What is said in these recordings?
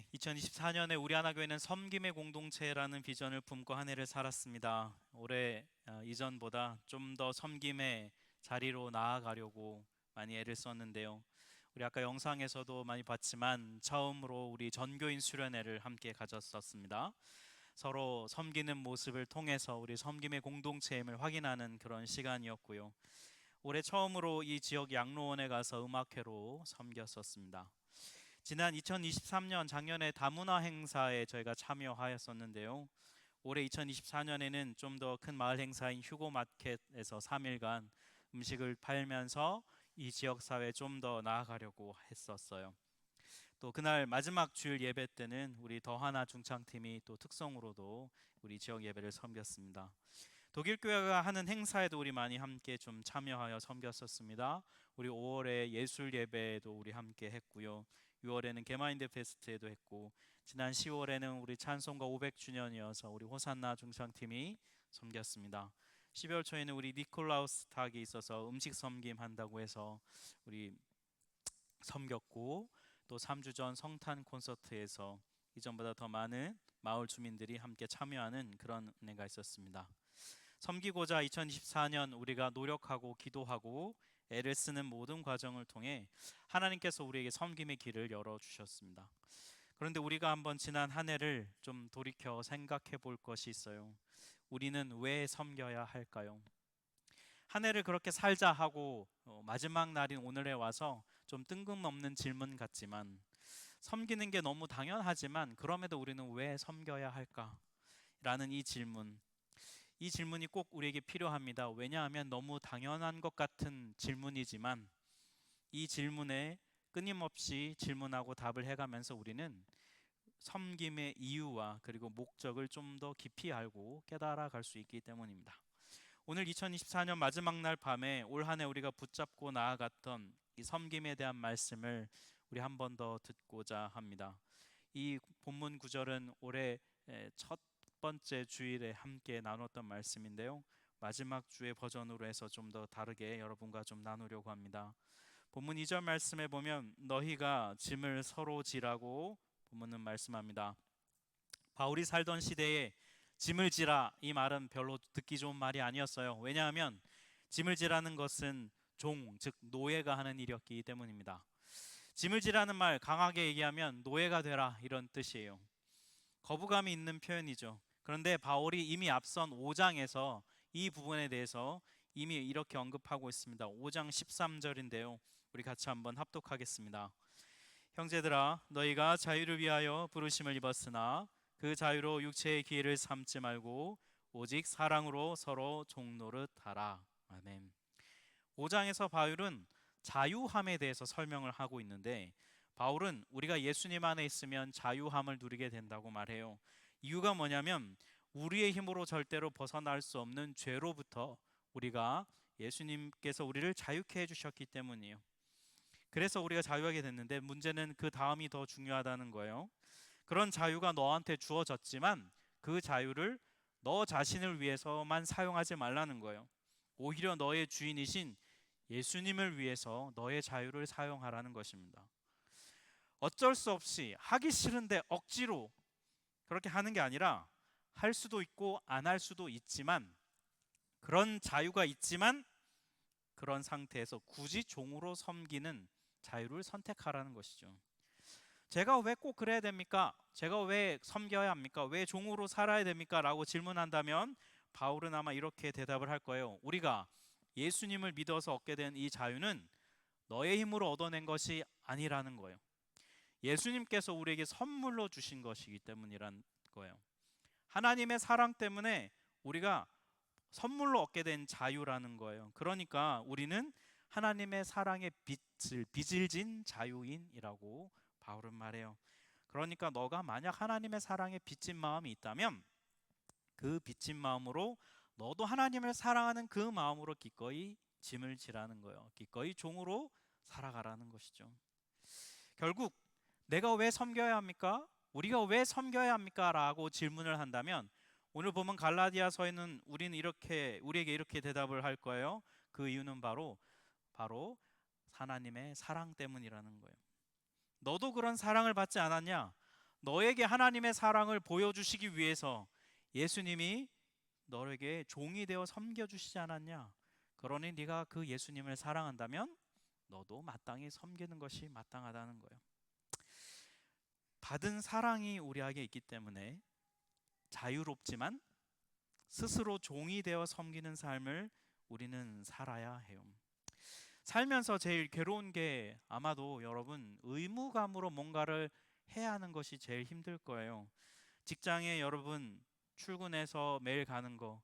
네, 2024년에 우리 하나교회는 섬김의 공동체라는 비전을 품고 한 해를 살았습니다. 올해 이전보다 좀 더 섬김의 자리로 나아가려고 많이 애를 썼는데요. 우리 아까 영상에서도 많이 봤지만 처음으로 우리 전교인 수련회를 함께 가졌었습니다. 서로 섬기는 모습을 통해서 우리 섬김의 공동체임을 확인하는 그런 시간이었고요. 올해 처음으로 이 지역 양로원에 가서 음악회로 섬겼었습니다. 지난 2023년 작년에 다문화 행사에 저희가 참여하였었는데요. 올해 2024년에는 좀 더 큰 마을 행사인 휴고 마켓에서 3일간 음식을 팔면서 이 지역 사회에 좀 더 나아가려고 했었어요. 또 그날 마지막 주일 예배 때는 우리 더하나 중창팀이 또 특성으로도 우리 지역 예배를 섬겼습니다. 독일 교회가 하는 행사에도 우리 많이 함께 좀 참여하여 섬겼었습니다. 우리 5월에 예술 예배에도 우리 함께 했고요. 6월에는 개마인드 페스트에도 했고, 지난 10월에는 우리 찬송가 500주년이어서 우리 호산나 중창팀이 섬겼습니다. 12월 초에는 우리 니콜라우스 탁이 있어서 음식 섬김 한다고 해서 우리 섬겼고, 또 3주 전 성탄 콘서트에서 이전보다 더 많은 마을 주민들이 함께 참여하는 그런 은혜가 있었습니다. 섬기고자 2024년 우리가 노력하고 기도하고 애를 쓰는 모든 과정을 통해 하나님께서 우리에게 섬김의 길을 열어주셨습니다. 그런데 우리가 한번 지난 한 해를 좀 돌이켜 생각해 볼 것이 있어요. 우리는 왜 섬겨야 할까요? 한 해를 그렇게 살자 하고 마지막 날인 오늘에 와서 좀 뜬금없는 질문 같지만, 섬기는 게 너무 당연하지만 그럼에도 우리는 왜 섬겨야 할까? 라는 이 질문이 꼭 우리에게 필요합니다. 왜냐하면 너무 당연한 것 같은 질문이지만 이 질문에 끊임없이 질문하고 답을 해가면서 우리는 섬김의 이유와 그리고 목적을 좀 더 깊이 알고 깨달아 갈 수 있기 때문입니다. 오늘 2024년 마지막 날 밤에 올 한 해 우리가 붙잡고 나아갔던 이 섬김에 대한 말씀을 우리 한 번 더 듣고자 합니다. 이 본문 구절은 올해 첫 번째 주일에 함께 나눴던 말씀인데요. 마지막 주의 버전으로 해서 좀 더 다르게 여러분과 좀 나누려고 합니다. 본문 2절 말씀에 보면 너희가 짐을 서로 지라고 본문은 말씀합니다. 바울이 살던 시대에 짐을 지라, 이 말은 별로 듣기 좋은 말이 아니었어요. 왜냐하면 짐을 지라는 것은 종, 즉 노예가 하는 일이었기 때문입니다. 짐을 지라는 말, 강하게 얘기하면 노예가 되라, 이런 뜻이에요. 거부감이 있는 표현이죠. 그런데 바울이 이미 앞선 5장에서 이 부분에 대해서 이미 이렇게 언급하고 있습니다. 5장 13절인데요. 우리 같이 한번 합독하겠습니다. 형제들아, 너희가 자유를 위하여 부르심을 입었으나 그 자유로 육체의 기회를 삼지 말고 오직 사랑으로 서로 종노릇하라. 아멘. 5장에서 바울은 자유함에 대해서 설명을 하고 있는데, 바울은 우리가 예수님 안에 있으면 자유함을 누리게 된다고 말해요. 이유가 뭐냐면 우리의 힘으로 절대로 벗어날 수 없는 죄로부터 우리가 예수님께서 우리를 자유케 해주셨기 때문이에요. 그래서 우리가 자유하게 됐는데, 문제는 그 다음이 더 중요하다는 거예요. 그런 자유가 너한테 주어졌지만 그 자유를 너 자신을 위해서만 사용하지 말라는 거예요. 오히려 너의 주인이신 예수님을 위해서 너의 자유를 사용하라는 것입니다. 어쩔 수 없이 하기 싫은데 억지로 그렇게 하는 게 아니라, 할 수도 있고 안 할 수도 있지만, 그런 자유가 있지만 그런 상태에서 굳이 종으로 섬기는 자유를 선택하라는 것이죠. 제가 왜 꼭 그래야 됩니까? 제가 왜 섬겨야 합니까? 왜 종으로 살아야 됩니까? 라고 질문한다면 바울은 아마 이렇게 대답을 할 거예요. 우리가 예수님을 믿어서 얻게 된 이 자유는 너의 힘으로 얻어낸 것이 아니라는 거예요. 예수님께서 우리에게 선물로 주신 것이기 때문이란 거예요. 하나님의 사랑 때문에 우리가 선물로 얻게 된 자유라는 거예요. 그러니까 우리는 하나님의 사랑의 빚을 진 자유인이라고 바울은 말해요. 그러니까 너가 만약 하나님의 사랑에 빚진 마음이 있다면 그 빚진 마음으로 너도 하나님을 사랑하는 그 마음으로 기꺼이 짐을 지라는 거예요. 기꺼이 종으로 살아가라는 것이죠. 결국 내가 왜 섬겨야 합니까? 우리가 왜 섬겨야 합니까? 라고 질문을 한다면, 오늘 보면 갈라디아서에는 우리에게 이렇게 대답을 할 거예요. 그 이유는 바로 하나님의 사랑 때문이라는 거예요. 너도 그런 사랑을 받지 않았냐? 너에게 하나님의 사랑을 보여주시기 위해서 예수님이 너에게 종이 되어 섬겨주시지 않았냐? 그러니 네가 그 예수님을 사랑한다면 너도 마땅히 섬기는 것이 마땅하다는 거예요. 받은 사랑이 우리에게 있기 때문에 자유롭지만 스스로 종이 되어 섬기는 삶을 우리는 살아야 해요. 살면서 제일 괴로운 게 아마도 여러분 의무감으로 뭔가를 해야 하는 것이 제일 힘들 거예요. 직장에 여러분 출근해서 매일 가는 거,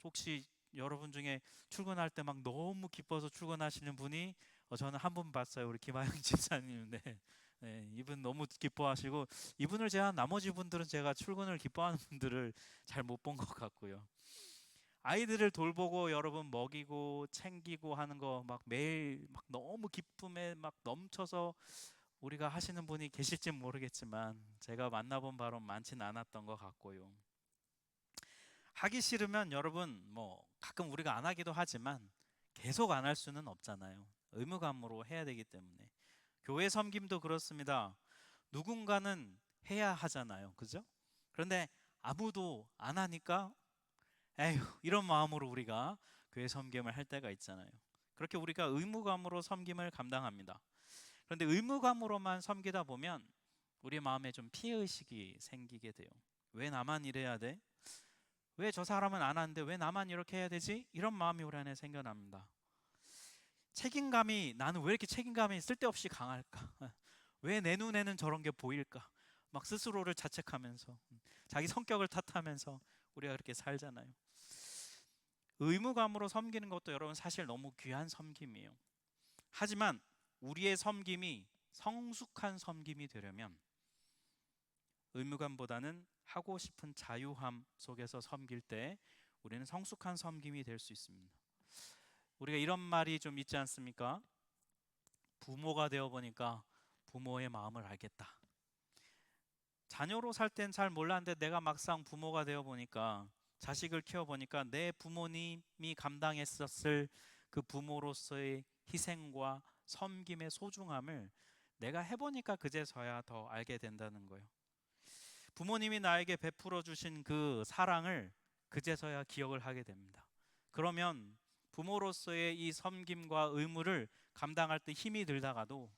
혹시 여러분 중에 출근할 때 막 너무 기뻐서 출근하시는 분이 저는 한 분 봤어요. 우리 김하영 집사님인데 네, 이분 너무 기뻐하시고, 이분을 제한 나머지 분들은 제가 출근을 기뻐하는 분들을 잘 못 본 것 같고요. 아이들을 돌보고 여러분 먹이고 챙기고 하는 거 막 매일 막 너무 기쁨에 막 넘쳐서 우리가 하시는 분이 계실지 모르겠지만 제가 만나본 바로 많지는 않았던 것 같고요. 하기 싫으면 여러분 가끔 우리가 안 하기도 하지만 계속 안 할 수는 없잖아요. 의무감으로 해야 되기 때문에. 교회 섬김도 그렇습니다. 누군가는 해야 하잖아요. 그죠? 그런데 아무도 안 하니까 에휴, 이런 마음으로 우리가 교회 섬김을 할 때가 있잖아요. 그렇게 우리가 의무감으로 섬김을 감당합니다. 그런데 의무감으로만 섬기다 보면 우리 마음에 좀 피해의식이 생기게 돼요. 왜 나만 이래야 돼? 왜 저 사람은 안 하는데 왜 나만 이렇게 해야 되지? 이런 마음이 우리 안에 생겨납니다. 책임감이, 나는 왜 이렇게 책임감이 쓸데없이 강할까? 왜 내 눈에는 저런 게 보일까? 막 스스로를 자책하면서 자기 성격을 탓하면서 우리가 그렇게 살잖아요. 의무감으로 섬기는 것도 여러분 사실 너무 귀한 섬김이에요. 하지만 우리의 섬김이 성숙한 섬김이 되려면 의무감보다는 하고 싶은 자유함 속에서 섬길 때 우리는 성숙한 섬김이 될 수 있습니다. 우리가 이런 말이 좀 있지 않습니까? 부모가 되어 보니까 부모의 마음을 알겠다. 자녀로 살 땐 잘 몰랐는데 내가 막상 부모가 되어 보니까, 자식을 키워 보니까 내 부모님이 감당했었을 그 부모로서의 희생과 섬김의 소중함을 내가 해보니까 그제서야 더 알게 된다는 거예요. 부모님이 나에게 베풀어 주신 그 사랑을 그제서야 기억을 하게 됩니다. 그러면 부모로서의 이 섬김과 의무를 감당할 때 힘이 들다가도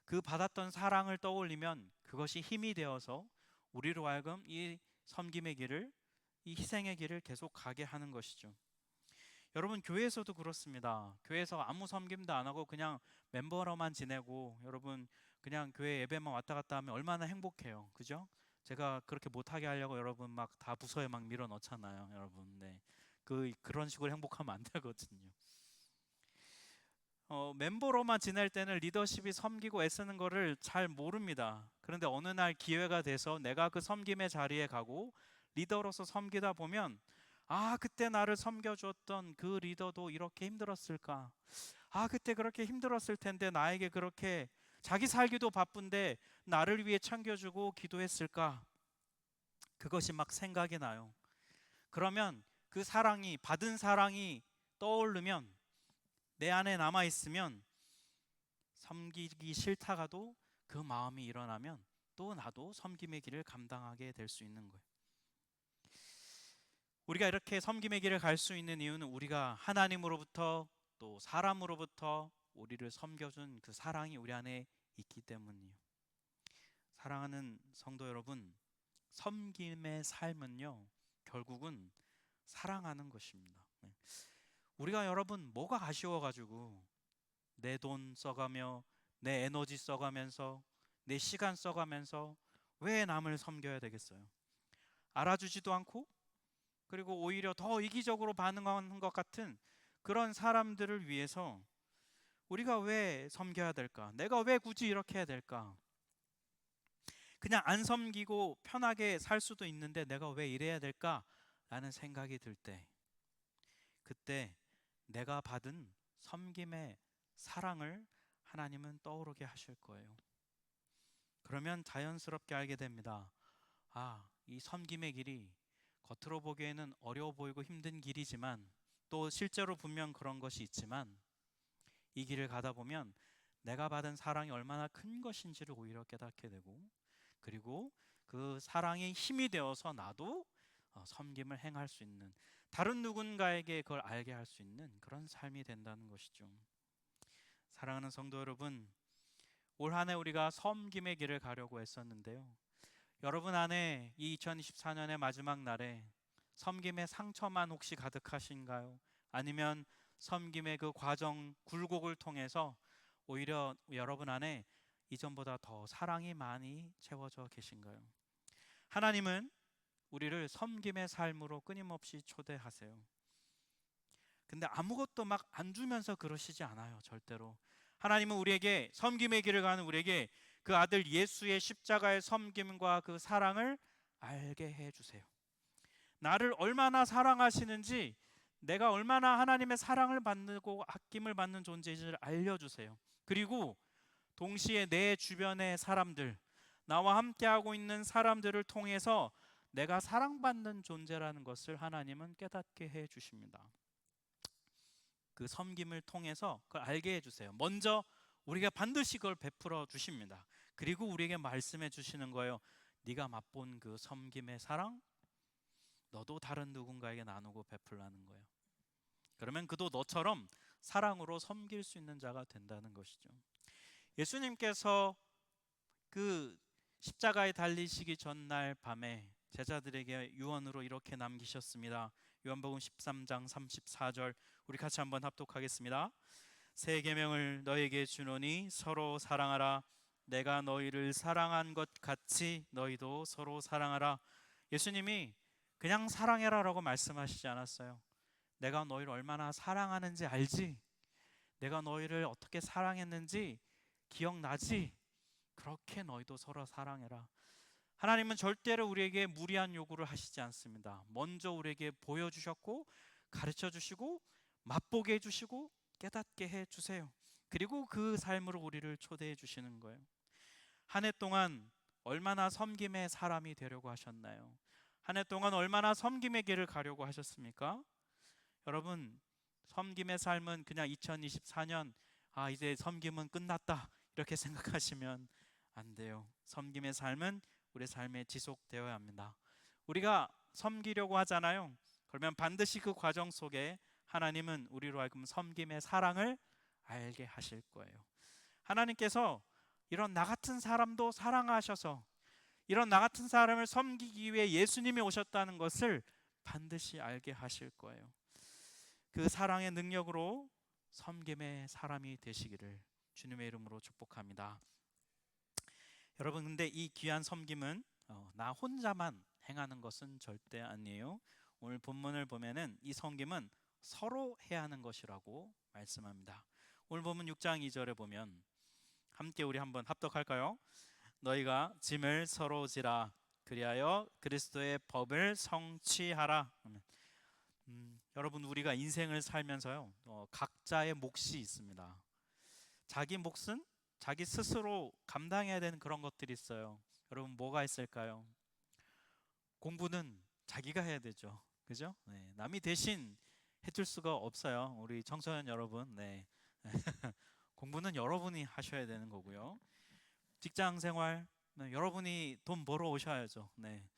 그 받았던 사랑을 떠올리면 그것이 힘이 되어서 우리로 하여금 이 섬김의 길을, 이 희생의 길을 계속 가게 하는 것이죠. 여러분, 교회에서도 그렇습니다. 교회에서 아무 섬김도 안 하고 그냥 멤버로만 지내고 여러분 그냥 교회 예배만 왔다 갔다 하면 얼마나 행복해요. 그죠? 제가 그렇게 못하게 하려고 여러분 막 다 부서에 막 밀어 넣잖아요, 여러분. 네. 그런 식으로 행복하면 안 되거든요. 멤버로만 지낼 때는 리더십이 섬기고 애쓰는 거를 잘 모릅니다. 그런데 어느 날 기회가 돼서 내가 그 섬김의 자리에 가고 리더로서 섬기다 보면, 아, 그때 나를 섬겨주었던 그 리더도 이렇게 힘들었을까? 아, 그때 그렇게 힘들었을 텐데 나에게 그렇게 자기 살기도 바쁜데 나를 위해 챙겨주고 기도했을까? 그것이 막 생각이 나요. 그러면 그 사랑이, 받은 사랑이 떠오르면, 내 안에 남아있으면 섬기기 싫다가도 그 마음이 일어나면 또 나도 섬김의 길을 감당하게 될 수 있는 거예요. 우리가 이렇게 섬김의 길을 갈 수 있는 이유는 우리가 하나님으로부터 또 사람으로부터 우리를 섬겨준 그 사랑이 우리 안에 있기 때문이에요. 사랑하는 성도 여러분, 섬김의 삶은요, 결국은 사랑하는 것입니다. 우리가 여러분 뭐가 아쉬워가지고 내 돈 써가며 내 에너지 써가면서 내 시간 써가면서 왜 남을 섬겨야 되겠어요? 알아주지도 않고, 그리고 오히려 더 이기적으로 반응하는 것 같은 그런 사람들을 위해서 우리가 왜 섬겨야 될까? 내가 왜 굳이 이렇게 해야 될까? 그냥 안 섬기고 편하게 살 수도 있는데 내가 왜 이래야 될까? 라는 생각이 들 때, 그때 내가 받은 섬김의 사랑을 하나님은 떠오르게 하실 거예요. 그러면 자연스럽게 알게 됩니다. 아, 이 섬김의 길이 겉으로 보기에는 어려워 보이고 힘든 길이지만, 또 실제로 분명 그런 것이 있지만, 이 길을 가다 보면 내가 받은 사랑이 얼마나 큰 것인지를 오히려 깨닫게 되고, 그리고 그 사랑이 힘이 되어서 나도 섬김을 행할 수 있는, 다른 누군가에게 그걸 알게 할 수 있는 그런 삶이 된다는 것이죠. 사랑하는 성도 여러분, 올 한 해 우리가 섬김의 길을 가려고 했었는데요. 여러분 안에 이 2024년의 마지막 날에 섬김의 상처만 혹시 가득하신가요? 아니면 섬김의 그 과정, 굴곡을 통해서 오히려 여러분 안에 이전보다 더 사랑이 많이 채워져 계신가요? 하나님은 우리를 섬김의 삶으로 끊임없이 초대하세요. 근데 아무것도 막 안 주면서 그러시지 않아요. 절대로. 하나님은 우리에게, 섬김의 길을 가는 우리에게 그 아들 예수의 십자가의 섬김과 그 사랑을 알게 해주세요. 나를 얼마나 사랑하시는지, 내가 얼마나 하나님의 사랑을 받고 아낌을 받는 존재인지를 알려주세요. 그리고 동시에 내 주변의 사람들, 나와 함께하고 있는 사람들을 통해서 내가 사랑받는 존재라는 것을 하나님은 깨닫게 해주십니다. 그 섬김을 통해서 그걸 알게 해주세요. 먼저 우리가 반드시 그걸 베풀어 주십니다. 그리고 우리에게 말씀해 주시는 거예요. 네가 맛본 그 섬김의 사랑, 너도 다른 누군가에게 나누고 베풀라는 거예요. 그러면 그도 너처럼 사랑으로 섬길 수 있는 자가 된다는 것이죠. 예수님께서 그 십자가에 달리시기 전날 밤에 제자들에게 유언으로 이렇게 남기셨습니다. 요한복음 13장 34절, 우리 같이 한번 합독하겠습니다. 새 계명을 너에게 주노니 서로 사랑하라. 내가 너희를 사랑한 것 같이 너희도 서로 사랑하라. 예수님이 그냥 사랑해라라고 말씀하시지 않았어요. 내가 너희를 얼마나 사랑하는지 알지? 내가 너희를 어떻게 사랑했는지 기억나지? 그렇게 너희도 서로 사랑해라. 하나님은 절대로 우리에게 무리한 요구를 하시지 않습니다. 먼저 우리에게 보여주셨고, 가르쳐 주시고, 맛보게 해주시고, 깨닫게 해주세요. 그리고 그 삶으로 우리를 초대해 주시는 거예요. 한 해 동안 얼마나 섬김의 사람이 되려고 하셨나요? 한 해 동안 얼마나 섬김의 길을 가려고 하셨습니까? 여러분, 섬김의 삶은 그냥 2024년 이제 섬김은 끝났다 이렇게 생각하시면 안 돼요. 섬김의 삶은 우리 삶에 지속되어야 합니다. 우리가 섬기려고 하잖아요. 그러면 반드시 그 과정 속에 하나님은 우리로 하여금 섬김의 사랑을 알게 하실 거예요. 하나님께서 이런 나 같은 사람도 사랑하셔서 이런 나 같은 사람을 섬기기 위해 예수님이 오셨다는 것을 반드시 알게 하실 거예요. 그 사랑의 능력으로 섬김의 사람이 되시기를 주님의 이름으로 축복합니다. 여러분, 근데 이 귀한 섬김은 나 혼자만 행하는 것은 절대 아니에요. 오늘 본문을 보면은 이 섬김은 서로 해야 하는 것이라고 말씀합니다. 오늘 본문 6장 2절에 보면 함께 우리 한번 합독할까요? 너희가 짐을 서로 지라 그리하여 그리스도의 법을 성취하라. 여러분, 우리가 인생을 살면서요, 각자의 몫이 있습니다. 자기 몫은 자기 스스로 감당해야 되는 그런 것들이 있어요. 여러분, 뭐가 있을까요? 공부는 자기가 해야 되죠. 그죠? 네, 남이 대신 해줄 수가 없어요. 우리 청소년 여러분, 네. 공부는 여러분이 하셔야 되는 거고요. 직장 생활, 네, 여러분이 돈 벌어 오셔야죠. 네.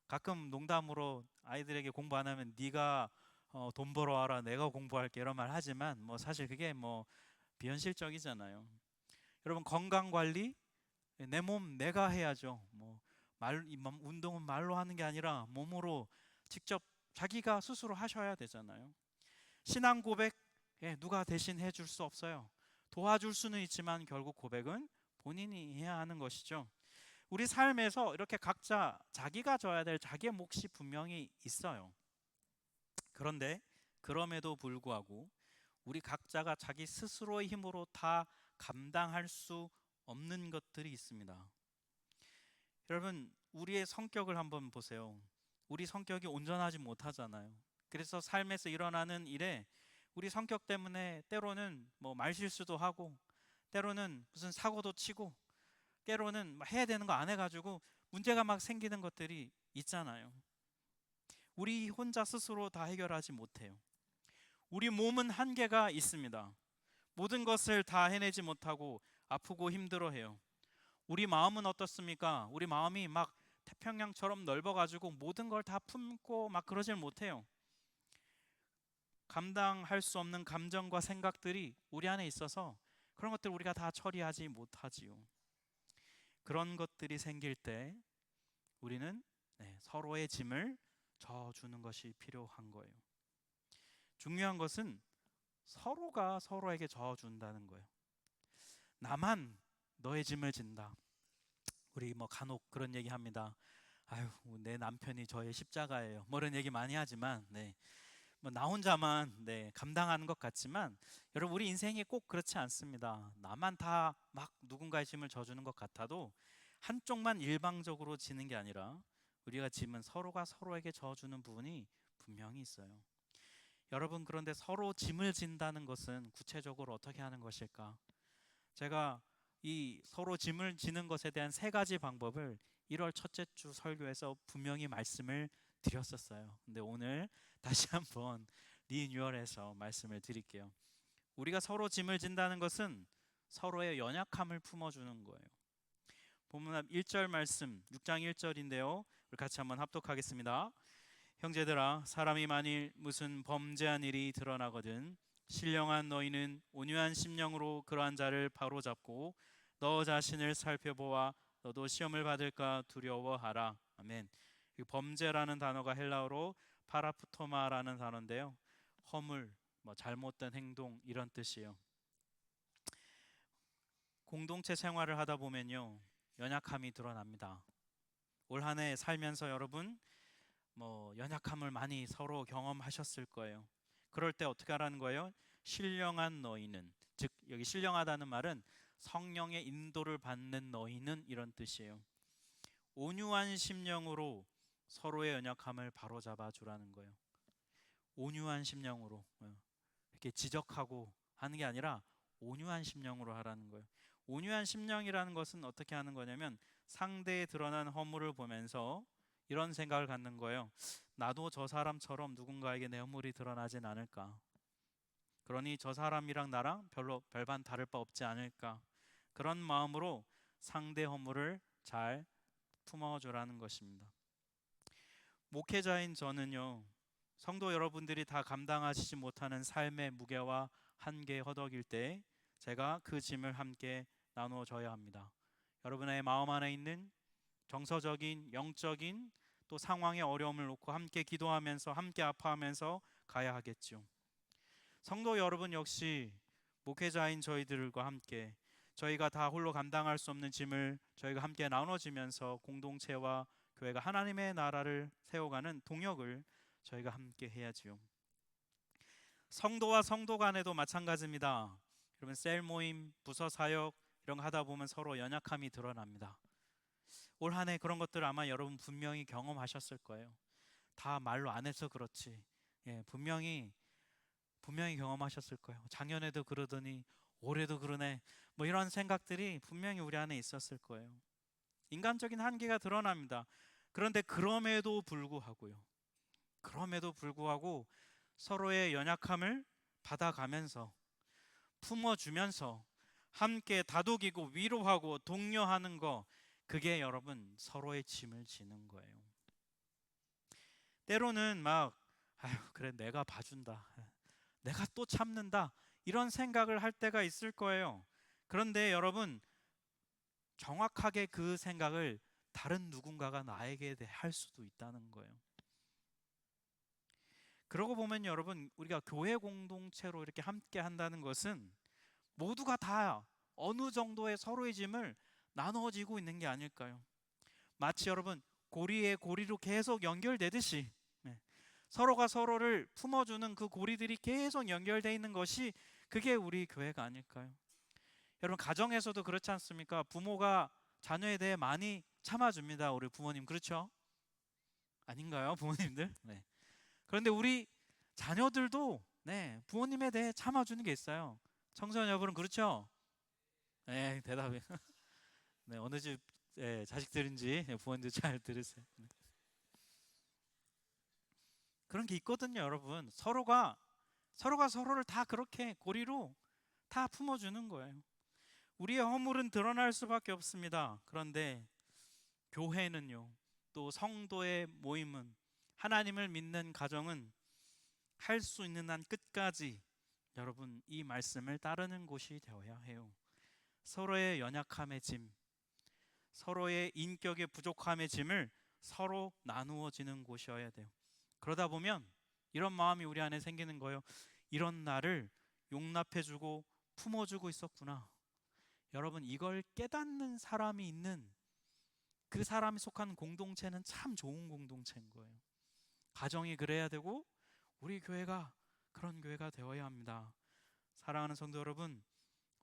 가끔 농담으로 아이들에게 공부 안 하면 네가 돈 벌어 와라, 내가 공부할게, 이런 말 하지만 뭐 사실 그게 뭐 비현실적이잖아요. 여러분, 건강 관리, 내 몸 내가 해야죠. 운동은 말로 하는 게 아니라 몸으로 직접 자기가 스스로 하셔야 되잖아요. 신앙 고백, 누가 대신 해줄 수 없어요. 도와줄 수는 있지만 결국 고백은 본인이 해야 하는 것이죠. 우리 삶에서 이렇게 각자 자기가 져야 될 자기의 몫이 분명히 있어요. 그런데 그럼에도 불구하고 우리 각자가 자기 스스로의 힘으로 다 감당할 수 없는 것들이 있습니다. 여러분, 우리의 성격을 한번 보세요. 우리 성격이 온전하지 못하잖아요. 그래서 삶에서 일어나는 일에 우리 성격 때문에 때로는 뭐 말실수도 하고, 때로는 무슨 사고도 치고, 때로는 해야 되는 거 안 해가지고 문제가 막 생기는 것들이 있잖아요. 우리 혼자 스스로 다 해결하지 못해요. 우리 몸은 한계가 있습니다. 모든 것을 다 해내지 못하고 아프고 힘들어해요. 우리 마음은 어떻습니까? 우리 마음이 막 태평양처럼 넓어가지고 모든 걸 다 품고 막 그러질 못해요. 감당할 수 없는 감정과 생각들이 우리 안에 있어서 그런 것들 우리가 다 처리하지 못하지요. 그런 것들이 생길 때 우리는 서로의 짐을 져주는 것이 필요한 거예요. 중요한 것은 서로가 서로에게 져준다는 거예요. 나만 너의 짐을 진다. 우리 뭐 간혹 그런 얘기 합니다. 아유, 내 남편이 저의 십자가예요. 뭐 이런 얘기 많이 하지만, 뭐 나 혼자만 감당하는 것 같지만, 여러분 우리 인생이 꼭 그렇지 않습니다. 나만 다 막 누군가의 짐을 져주는 것 같아도 한쪽만 일방적으로 지는 게 아니라 우리가 짐은 서로가 서로에게 져주는 부분이 분명히 있어요. 여러분, 그런데 서로 짐을 진다는 것은 구체적으로 어떻게 하는 것일까? 제가 이 서로 짐을 지는 것에 대한 세 가지 방법을 1월 첫째 주 설교에서 분명히 말씀을 드렸었어요. 근데 오늘 다시 한번 리뉴얼해서 말씀을 드릴게요. 우리가 서로 짐을 진다는 것은 서로의 연약함을 품어주는 거예요. 본문 1절 말씀 6장 1절인데요. 우리 같이 한번 합독하겠습니다. 형제들아, 사람이 만일 무슨 범죄한 일이 드러나거든 신령한 너희는 온유한 심령으로 그러한 자를 바로잡고 너 자신을 살펴보아 너도 시험을 받을까 두려워하라. 아멘. 이 범죄라는 단어가 헬라어로 파라푸토마라는 단어인데요. 허물, 잘못된 행동 이런 뜻이에요. 공동체 생활을 하다 보면요, 연약함이 드러납니다. 올 한 해 살면서 여러분 연약함을 많이 서로 경험하셨을 거예요. 그럴 때 어떻게 하라는 거예요? 신령한 너희는, 즉 여기 신령하다는 말은 성령의 인도를 받는 너희는 이런 뜻이에요. 온유한 심령으로 서로의 연약함을 바로잡아 주라는 거예요. 온유한 심령으로 이렇게 지적하고 하는 게 아니라 온유한 심령으로 하라는 거예요. 온유한 심령이라는 것은 어떻게 하는 거냐면 상대에 드러난 허물을 보면서 이런 생각을 갖는 거예요. 나도 저 사람처럼 누군가에게 내 허물이 드러나진 않을까? 그러니 저 사람이랑 나랑 별로 별반 다를 바 없지 않을까? 그런 마음으로 상대 허물을 잘 품어주라는 것입니다. 목회자인 저는요, 성도 여러분들이 다 감당하시지 못하는 삶의 무게와 한계 허덕일 때 제가 그 짐을 함께 나누어줘야 합니다. 여러분의 마음 안에 있는 정서적인, 영적인 또 상황의 어려움을 놓고 함께 기도하면서 함께 아파하면서 가야 하겠죠. 성도 여러분 역시 목회자인 저희들과 함께 저희가 다 홀로 감당할 수 없는 짐을 저희가 함께 나눠지면서 공동체와 교회가 하나님의 나라를 세워가는 동역을 저희가 함께 해야지요. 성도와 성도 간에도 마찬가지입니다. 여러분 셀 모임, 부서 사역 이런 거 하다 보면 서로 연약함이 드러납니다. 올 한 해 그런 것들 아마 여러분 분명히 경험하셨을 거예요. 다 말로 안 해서 그렇지. 분명히 경험하셨을 거예요. 작년에도 그러더니 올해도 그러네. 이런 생각들이 분명히 우리 안에 있었을 거예요. 인간적인 한계가 드러납니다. 그런데 그럼에도 불구하고 서로의 연약함을 받아가면서 품어주면서 함께 다독이고 위로하고 독려하는 거, 그게 여러분 서로의 짐을 지는 거예요. 때로는 아유 그래 내가 봐준다, 내가 또 참는다 이런 생각을 할 때가 있을 거예요. 그런데 여러분 정확하게 그 생각을 다른 누군가가 나에게 할 수도 있다는 거예요. 그러고 보면 여러분 우리가 교회 공동체로 이렇게 함께 한다는 것은 모두가 다 어느 정도의 서로의 짐을 나눠지고 있는 게 아닐까요? 마치 여러분 고리에 고리로 계속 연결되듯이 서로가 서로를 품어주는 그 고리들이 계속 연결되어 있는 것이 그게 우리 교회가 아닐까요? 여러분 가정에서도 그렇지 않습니까? 부모가 자녀에 대해 많이 참아줍니다. 우리 부모님 그렇죠? 아닌가요? 부모님들? 그런데 우리 자녀들도 부모님에 대해 참아주는 게 있어요. 청소년 여러분 그렇죠? 대답이 어느 집 자식들인지 부모님들 잘 들으세요. 그런 게 있거든요, 여러분. 서로가 서로를 다 그렇게 고리로 다 품어주는 거예요. 우리의 허물은 드러날 수밖에 없습니다. 그런데 교회는요, 또 성도의 모임은, 하나님을 믿는 가정은 할 수 있는 한 끝까지 여러분 이 말씀을 따르는 곳이 되어야 해요. 서로의 연약함의 짐, 서로의 인격의 부족함의 짐을 서로 나누어지는 곳이어야 돼요. 그러다 보면 이런 마음이 우리 안에 생기는 거예요. 이런 나를 용납해주고 품어주고 있었구나. 여러분, 이걸 깨닫는 사람이 있는, 그 사람이 속한 공동체는 참 좋은 공동체인 거예요. 가정이 그래야 되고 우리 교회가 그런 교회가 되어야 합니다. 사랑하는 성도 여러분,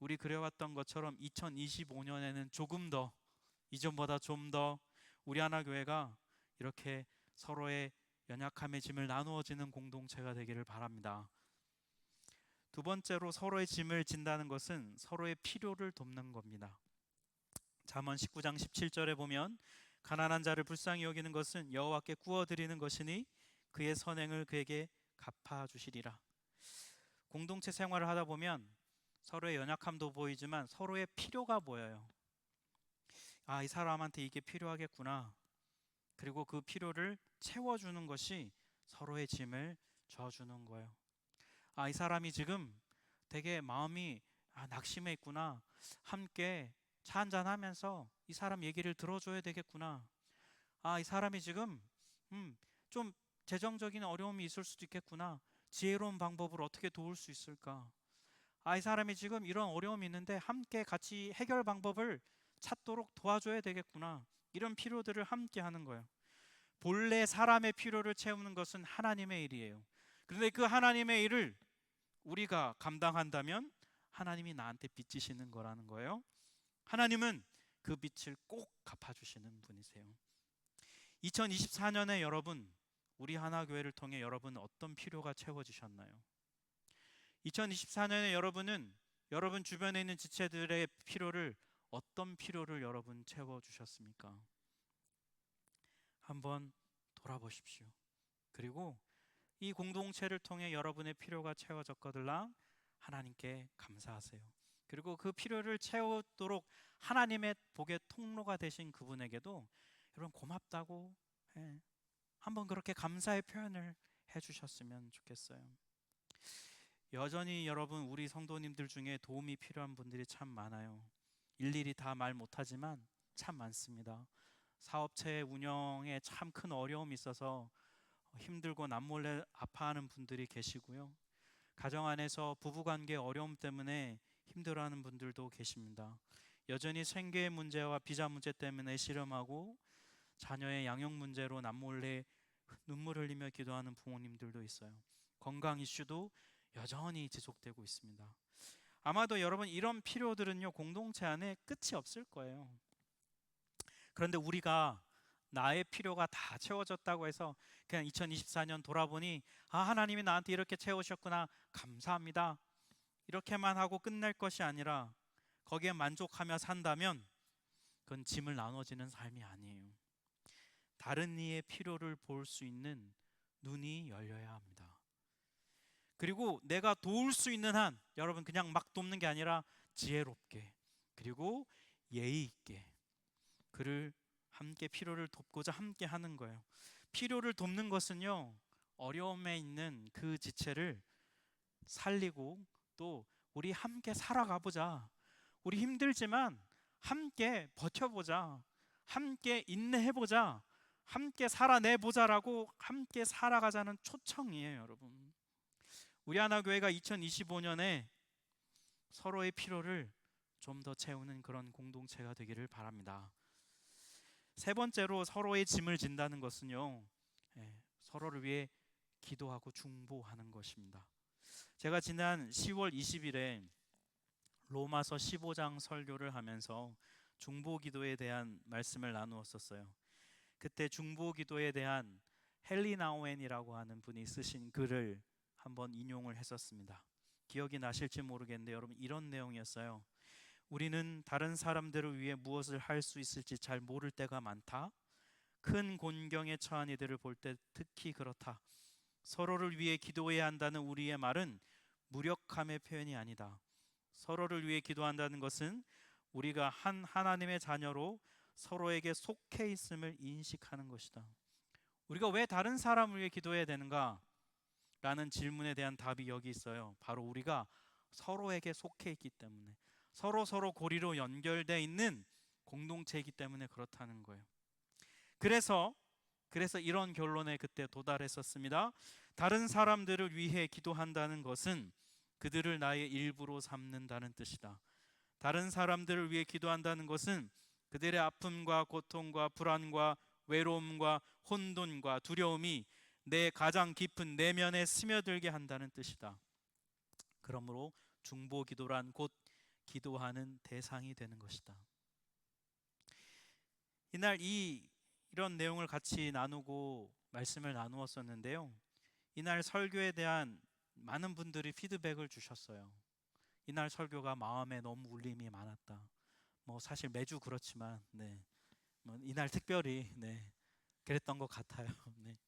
우리 그려왔던 것처럼 2025년에는 조금 더, 이전보다 좀 더 우리 하나교회가 이렇게 서로의 연약함의 짐을 나누어지는 공동체가 되기를 바랍니다. 두 번째로 서로의 짐을 진다는 것은 서로의 필요를 돕는 겁니다. 잠언 19장 17절에 보면 가난한 자를 불쌍히 여기는 것은 여호와께 구워드리는 것이니 그의 선행을 그에게 갚아주시리라. 공동체 생활을 하다 보면 서로의 연약함도 보이지만 서로의 필요가 보여요. 아, 이 사람한테 이게 필요하겠구나. 그리고 그 필요를 채워주는 것이 서로의 짐을 져주는 거예요. 아, 이 사람이 지금 되게 마음이 낙심해 있구나. 함께 차 한잔 하면서 이 사람 얘기를 들어줘야 되겠구나. 아, 이 사람이 지금 좀 재정적인 어려움이 있을 수도 있겠구나. 지혜로운 방법으로 어떻게 도울 수 있을까? 아, 이 사람이 지금 이런 어려움이 있는데 함께 같이 해결 방법을 찾도록 도와줘야 되겠구나. 이런 필요들을 함께 하는 거예요. 본래 사람의 필요를 채우는 것은 하나님의 일이에요. 그런데 그 하나님의 일을 우리가 감당한다면 하나님이 나한테 빚지시는 거라는 거예요. 하나님은 그 빚을 꼭 갚아주시는 분이세요. 2024년에 여러분, 우리 하나교회를 통해 여러분 어떤 필요가 채워지셨나요? 2024년에 여러분은 여러분 주변에 있는 지체들의 필요를, 어떤 필요를 여러분 채워주셨습니까? 한번 돌아보십시오. 그리고 이 공동체를 통해 여러분의 필요가 채워졌거들랑 하나님께 감사하세요. 그리고 그 필요를 채우도록 하나님의 복의 통로가 되신 그분에게도 여러분 고맙다고 한번 그렇게 감사의 표현을 해주셨으면 좋겠어요. 여전히 여러분 우리 성도님들 중에 도움이 필요한 분들이 참 많아요. 일일이 다 말 못하지만 참 많습니다. 사업체 운영에 참 큰 어려움이 있어서 힘들고 남몰래 아파하는 분들이 계시고요. 가정 안에서 부부관계 어려움 때문에 힘들어하는 분들도 계십니다. 여전히 생계 문제와 비자 문제 때문에 씨름하고 자녀의 양육 문제로 남몰래 눈물 흘리며 기도하는 부모님들도 있어요. 건강 이슈도 여전히 지속되고 있습니다. 아마도 여러분 이런 필요들은요 공동체 안에 끝이 없을 거예요. 그런데 우리가 나의 필요가 다 채워졌다고 해서 그냥 2024년 돌아보니 하나님이 나한테 이렇게 채우셨구나 감사합니다 이렇게만 하고 끝낼 것이 아니라 거기에 만족하며 산다면 그건 짐을 나눠지는 삶이 아니에요. 다른 이의 필요를 볼 수 있는 눈이 열려야 합니다. 그리고 내가 도울 수 있는 한 여러분 그냥 막 돕는 게 아니라 지혜롭게 그리고 예의 있게 그를 함께 필요를 돕고자 함께 하는 거예요. 필요를 돕는 것은요 어려움에 있는 그 지체를 살리고 또 우리 함께 살아가 보자. 우리 힘들지만 함께 버텨보자. 함께 인내해보자. 함께 살아내보자라고 함께 살아가자는 초청이에요, 여러분. 우리 하나교회가 2025년에 서로의 필요를 좀 더 채우는 그런 공동체가 되기를 바랍니다. 세 번째로 서로의 짐을 진다는 것은요 서로를 위해 기도하고 중보하는 것입니다. 제가 지난 10월 20일에 로마서 15장 설교를 하면서 중보기도에 대한 말씀을 나누었었어요. 그때 중보기도에 대한 헨리 나우엔이라고 하는 분이 쓰신 글을 한번 인용을 했었습니다. 기억이 나실지 모르겠는데 여러분 이런 내용이었어요. 우리는 다른 사람들을 위해 무엇을 할 수 있을지 잘 모를 때가 많다. 큰 곤경에 처한 이들을 볼 때 특히 그렇다. 서로를 위해 기도해야 한다는 우리의 말은 무력함의 표현이 아니다. 서로를 위해 기도한다는 것은 우리가 한 하나님의 자녀로 서로에게 속해 있음을 인식하는 것이다. 우리가 왜 다른 사람을 위해 기도해야 되는가? 라는 질문에 대한 답이 여기 있어요. 바로 우리가 서로에게 속해 있기 때문에, 서로 고리로 연결되어 있는 공동체이기 때문에 그렇다는 거예요. 그래서 이런 결론에 그때 도달했었습니다. 다른 사람들을 위해 기도한다는 것은 그들을 나의 일부로 삼는다는 뜻이다. 다른 사람들을 위해 기도한다는 것은 그들의 아픔과 고통과 불안과 외로움과 혼돈과 두려움이 내 가장 깊은 내면에 스며들게 한다는 뜻이다. 그러므로 중보기도란 곧 기도하는 대상이 되는 것이다. 이날 이런 내용을 같이 나누고 말씀을 나누었었는데요. 이날 설교에 대한 많은 분들이 피드백을 주셨어요. 이날 설교가 마음에 너무 울림이 많았다. 사실 매주 그렇지만 이날 특별히 그랬던 것 같아요. 네.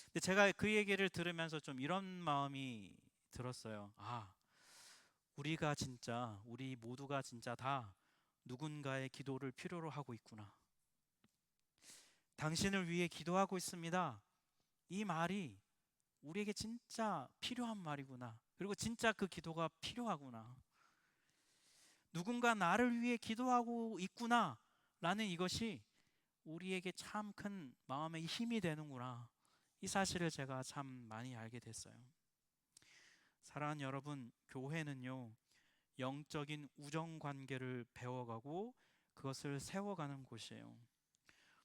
근데 제가 그 얘기를 들으면서 좀 이런 마음이 들었어요. 우리 모두가 진짜 다 누군가의 기도를 필요로 하고 있구나. 당신을 위해 기도하고 있습니다. 이 말이 우리에게 진짜 필요한 말이구나. 그리고 진짜 그 기도가 필요하구나. 누군가 나를 위해 기도하고 있구나 라는 이것이 우리에게 참 큰 마음의 힘이 되는구나. 이 사실을 제가 참 많이 알게 됐어요. 사랑하는 여러분, 교회는요, 영적인 우정 관계를 배워가고 그것을 세워가는 곳이에요.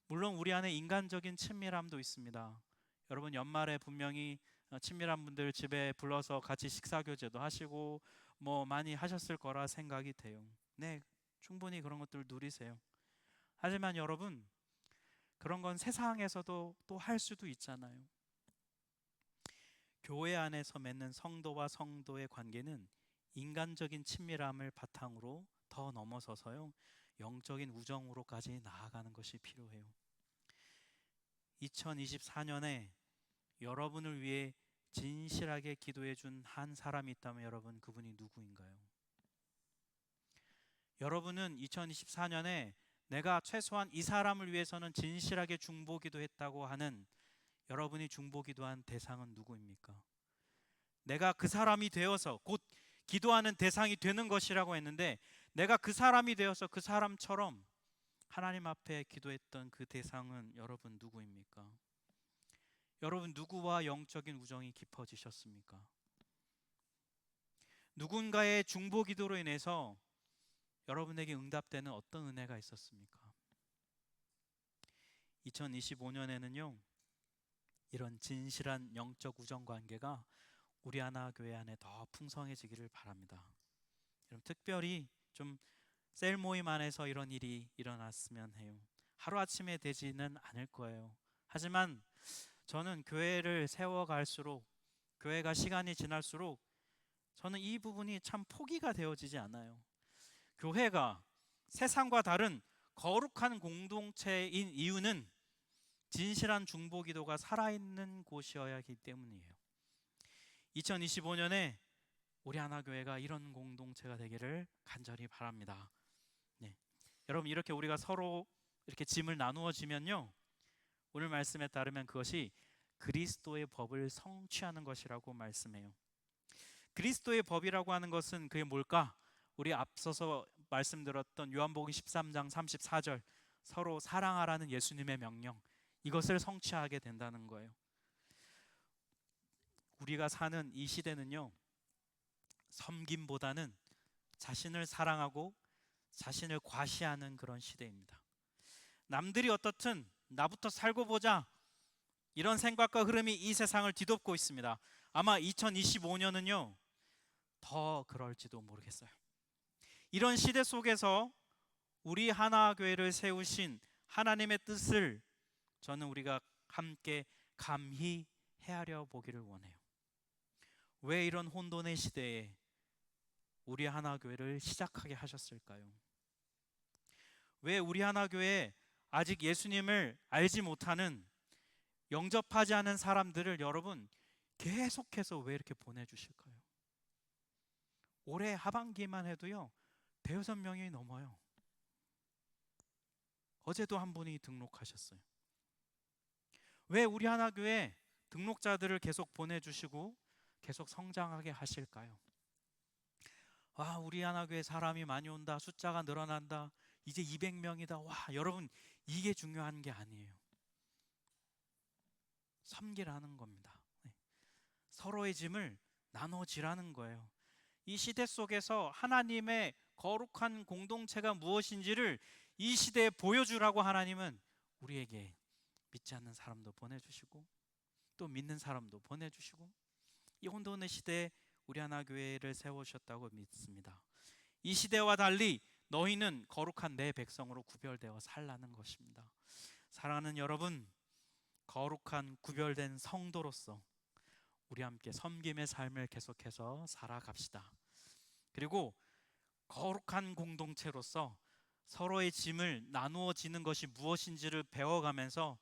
물론 우리 안에 인간적인 친밀함도 있습니다. 여러분, 연말에 분명히 친밀한 분들 집에 불러서 같이 식사 교제도 하시고 많이 하셨을 거라 생각이 돼요. 네, 충분히 그런 것들 누리세요. 하지만 여러분, 그런 건 세상에서도 또 할 수도 있잖아요. 교회 안에서 맺는 성도와 성도의 관계는 인간적인 친밀함을 바탕으로 더 넘어서서요, 영적인 우정으로까지 나아가는 것이 필요해요. 2024년에 여러분을 위해 진실하게 기도해 준 한 사람이 있다면 여러분, 그분이 누구인가요? 여러분은 2024년에 내가 최소한 이 사람을 위해서는 진실하게 중보기도했다고 하는 여러분이 중보기도한 대상은 누구입니까? 내가 그 사람이 되어서 곧 기도하는 대상이 되는 것이라고 했는데, 내가 그 사람이 되어서 그 사람처럼 하나님 앞에 기도했던 그 대상은 여러분 누구입니까? 여러분, 누구와 영적인 우정이 깊어지셨습니까? 누군가의 중보기도로 인해서 여러분에게 응답되는 어떤 은혜가 있었습니까? 2025년에는요, 이런 진실한 영적 우정 관계가 우리 하나교회 안에 더 풍성해지기를 바랍니다. 여러분, 특별히 좀 셀 모임 안에서 이런 일이 일어났으면 해요. 하루아침에 되지는 않을 거예요. 하지만 저는 교회를 세워갈수록, 교회가 시간이 지날수록 저는 이 부분이 참 포기가 되어지지 않아요. 교회가 세상과 다른 거룩한 공동체인 이유는 진실한 중보기도가 살아있는 곳이어야 하기 때문이에요. 2025년에 우리 하나교회가 이런 공동체가 되기를 간절히 바랍니다. 여러분, 이렇게 우리가 서로 이렇게 짐을 나누어지면요, 오늘 말씀에 따르면 그것이 그리스도의 법을 성취하는 것이라고 말씀해요. 그리스도의 법이라고 하는 것은 그게 뭘까? 우리 앞서서 말씀드렸던 요한복음 13장 34절, 서로 사랑하라는 예수님의 명령, 이것을 성취하게 된다는 거예요. 우리가 사는 이 시대는요, 섬김보다는 자신을 사랑하고 자신을 과시하는 그런 시대입니다. 남들이 어떻든 나부터 살고 보자, 이런 생각과 흐름이 이 세상을 뒤덮고 있습니다. 아마 2025년은요 더 그럴지도 모르겠어요. 이런 시대 속에서 우리 하나교회를 세우신 하나님의 뜻을 저는 우리가 함께 감히 헤아려 보기를 원해요. 왜 이런 혼돈의 시대에 우리 하나교회를 시작하게 하셨을까요? 왜 우리 하나교회에 아직 예수님을 알지 못하는, 영접하지 않은 사람들을 여러분 계속해서 왜 이렇게 보내주실까요? 올해 하반기만 해도요, 대여섯 명이 넘어요. 어제도 한 분이 등록하셨어요. 왜 우리 하나교회 등록자들을 계속 보내주시고 계속 성장하게 하실까요? 와, 우리 하나교회 사람이 많이 온다. 숫자가 늘어난다. 이제 200명이다. 와, 여러분, 이게 중요한 게 아니에요. 섬기라는 겁니다. 네. 서로의 짐을 나눠지라는 거예요. 이 시대 속에서 하나님의 거룩한 공동체가 무엇인지를 이 시대에 보여주라고 하나님은 우리에게 믿지 않는 사람도 보내주시고 또 믿는 사람도 보내주시고 이 혼돈의 시대에 우리 하나교회를 세우셨다고 믿습니다. 이 시대와 달리 너희는 거룩한 내 백성으로 구별되어 살라는 것입니다. 사랑하는 여러분, 거룩한 구별된 성도로서 우리 함께 섬김의 삶을 계속해서 살아갑시다. 그리고 거룩한 공동체로서 서로의 짐을 나누어 지는 것이 무엇인지를 배워가면서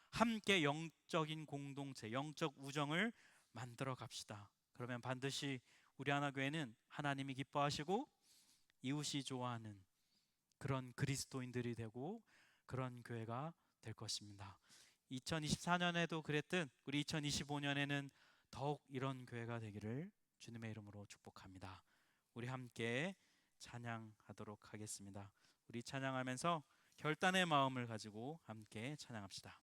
함께 영적인 공동체, 영적 우정을 만들어 갑시다. 그러면 반드시 우리 하나교회는 하나님이 기뻐하시고 이웃이 좋아하는 그런 그리스도인들이 되고 그런 교회가 될 것입니다. 2024년에도 그랬듯 우리 2025년에는 더욱 이런 교회가 되기를 주님의 이름으로 축복합니다. 우리 함께 찬양하도록 하겠습니다. 우리 찬양하면서 결단의 마음을 가지고 함께 찬양합시다.